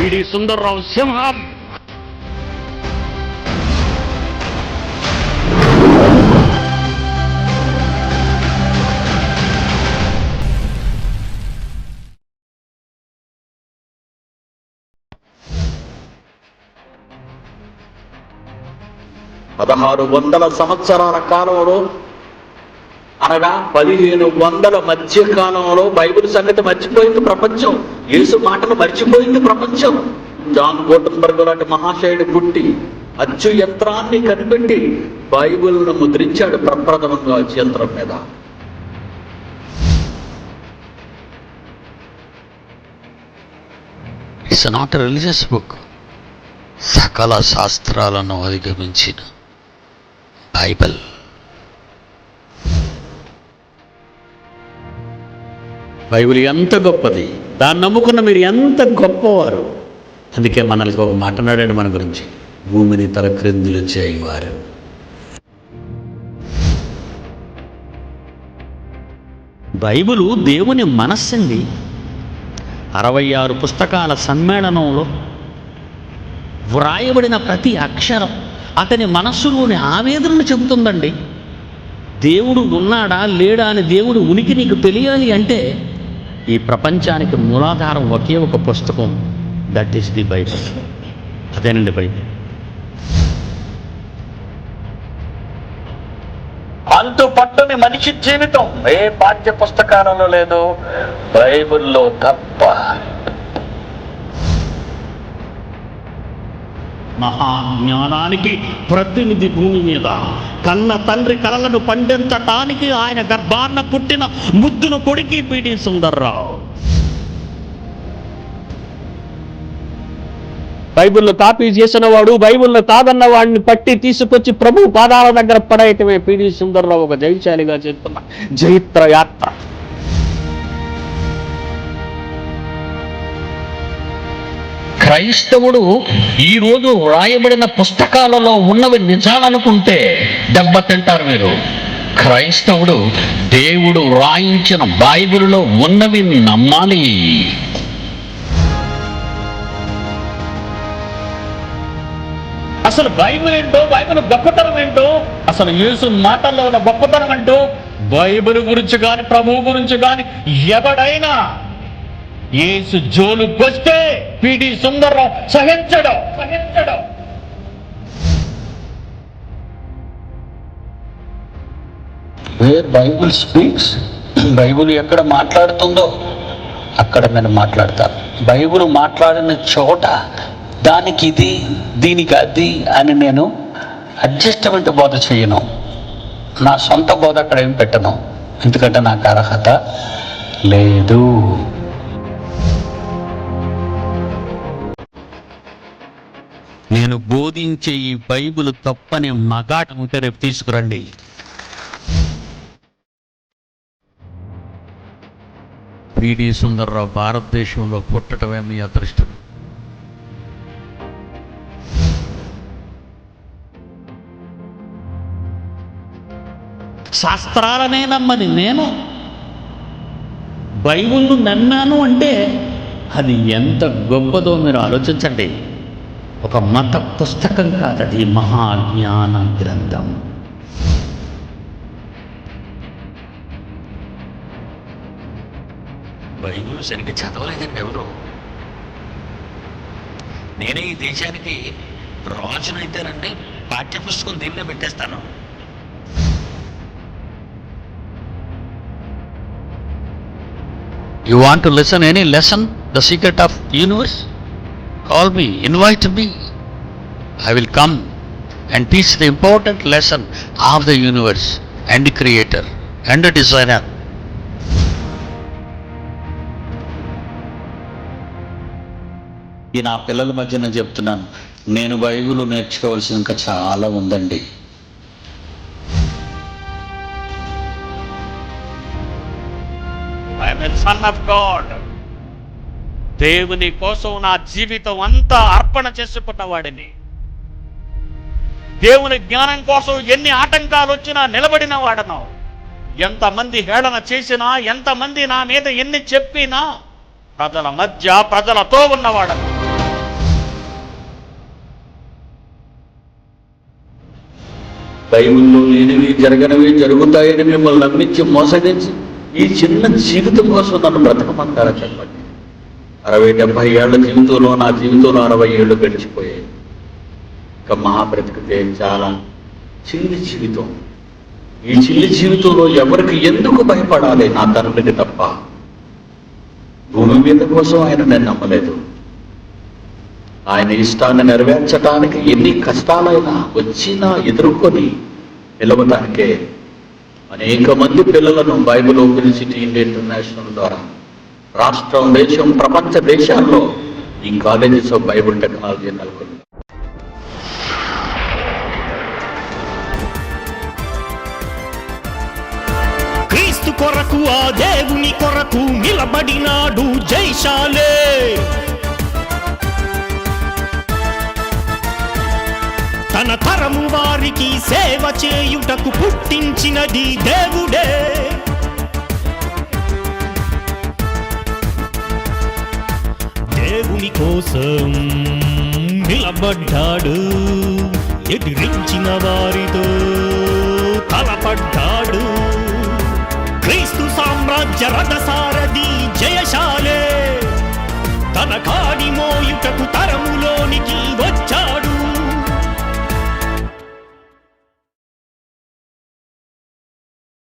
పిడి సుందర్రావు సింహం. పదహారు వందల సంవత్సరాల కాలంలో అనగా 1500 మధ్య కాలంలో బైబిల్ సంగతి మర్చిపోయింది ప్రపంచం. యేసు మాటలు మర్చిపోయింది ప్రపంచం. జాన్ గూటన్బర్గ్ లాంటి మహాశయుడు పుట్టి అచ్చు యంత్రాన్ని కనిపెట్టి బైబిల్ను ముద్రించాడు ప్రప్రథమంగా అచ్చు యంత్రం మీద. It's not a religious book. సకల శాస్త్రాలను అధిగమించిన బైబిల్. బైబిల్ ఎంత గొప్పది, దాన్ని నమ్ముకున్న మీరు ఎంత గొప్పవారు. అందుకే మనల్ని ఒక మాట అన్నాడండి మన గురించి, భూమిని తలక్రిందులు చేయవారు. బైబిలు దేవుని మనస్సండి. 66 పుస్తకాల సమ్మేళనంలో వ్రాయబడిన ప్రతి అక్షరం అతని మనస్సులోని ఆవేదనను చెబుతుందండి. దేవుడు ఉన్నాడా లేడా అని దేవుడు ఉనికి నీకు తెలియాలి అంటే ఈ ప్రపంచానికి మూలాధారం ఒకే ఒక పుస్తకం, దట్ ఈస్ ది బైబిల్. అదేనండి బైబిల్. అంతు పట్టుని మనిషి జీవితం ఏ పాఠ్య పుస్తకాలలో లేదు, బైబిల్లో తప్ప. మహాజ్ఞానానికి ప్రతినిధి భూమి మీద, కన్న తండ్రి కలలను పండించటానికి ఆయన గర్భాన్న పుట్టిన ముద్దును కొడుకి పిడి సుందర్రావు. బైబిల్లో కాపీ చేసిన వాడు, బైబిల్లో కాదన్న వాడిని పట్టి తీసుకొచ్చి ప్రభు పాదాల దగ్గర పడేయటమే పిడి సుందర్రావు ఒక జైశాలిగా చేస్తున్న జైత్ర యాత్ర. క్రైస్తవుడు ఈరోజు వ్రాయబడిన పుస్తకాలలో ఉన్నవి నిజాలనుకుంటే దెబ్బతింటారు మీరు. క్రైస్తవుడు దేవుడు వ్రాయించిన బైబిల్లో ఉన్నవి నమ్మాలి. అసలు బైబిల్ ఏంటో, బైబిల్ గొప్పతనం ఏంటో, అసలు యేసు మాటల్లో ఉన్న గొప్పతనం ఏంటో, బైబిల్ గురించి కానీ ప్రభువు గురించి కానీ ఎవడైనా యేసు జోలుకొస్తే పిడి సుందర్రావు సహించడం. బైబిల్ స్పీక్స్, బైబిల్ ఎక్కడ మాట్లాడుతుందో అక్కడ నేను మాట్లాడతాను. బైబిల్ మాట్లాడిన చోట దానికి ఇది, దీనికి అది అని నేను అడ్జస్ట్మెంట్ బోధ చేయను. నా సొంత బోధ అక్కడ ఏం పెట్టను, ఎందుకంటే నాకు అర్హత లేదు. నేను బోధించే ఈ బైబిల్ తప్పని మగాట ఉంటే రేపు తీసుకురండి. పిడి సుందర్రావు భారతదేశంలో పుట్టడమే మీ అదృష్టం. శాస్త్రాలనే నమ్మని నేను బైబిల్ను నమ్మాను అంటే అది ఎంత గొప్పదో మీరు ఆలోచించండి. ఒక మత పుస్తకం కాదది, మహాజ్ఞాన గ్రంథం. బైబిల్ సరిగ్గా చదవలేదండి ఎవరు. నేనే ఈ దేశానికి రాజునైతేనండి పాఠ్యపుస్తకం దీన్నే పెట్టేస్తాను. You want to listen any lesson, the secret of universe? Call me, invite me. I will come and teach the important lesson of the universe and the creator and the designer. ఈ నా పిల్లల మధ్య నేను చెప్తున్నాను, నేను Bible నేర్చుకోవాల్సి ఇంకా చాలా ఉందండి. I am a son of God. దేవుని కోసం నా జీవితం అంతా అర్పణ చేసుకున్నవాడిని. దేవుని జ్ఞానం కోసం ఎన్ని ఆటంకాలు వచ్చినా నిలబడిన వాడను. ఎంతమంది హేళన చేసినా, ఎంతమంది నా మీద ఎన్ని చెప్పినా ప్రజల మధ్య ప్రజలతో ఉన్నవాడను. బైబిల్లో లేనివి జరగనివి జరుగుతాయని మిమ్మల్ని నమ్మించి మోసగించి ఈ చిన్న జీవితం కోసం నన్ను బ్రతకమంటారా చెప్పండి. 60-70 ఏళ్ల జీవితంలో నా జీవితంలో 60 ఏళ్ళు గడిచిపోయాయి. ఇక మహా బ్రతికితే చాలా చిన్ని జీవితం. ఈ చిన్ని జీవితంలో ఎవరికి ఎందుకు భయపడాలి? నా తండ్రికి తప్ప. భూమి మీద కోసం ఆయన నేను నమ్మలేదు. ఆయన ఇష్టాన్ని నెరవేర్చడానికి ఎన్ని కష్టాలైనా వచ్చినా ఎదుర్కొని నిలవటానికే అనేక మంది పిల్లలను Bible open city India international ద్వారా రాష్ట్రం, దేశం, ప్రపంచ దేశాల్లో ఈ కాలేజెస్ ఆఫ్ బైబిల్ టెక్నాలజీ నెలకొంది. క్రీస్తు కొరకు, ఆ దేవుని కొరకు నిలబడినాడు జైశాలే. తన తరము వారికి సేవ చేయుటకు పుట్టించినది దేవుడే. దేవుని కోసం నిలబడ్డాడు, ఎదిరించిన వారితో తలపడ్డాడు. క్రీస్తు సామ్రాజ్య రథసారథి జయశాలే. తన కాడి మోయుటకు తరములోనికి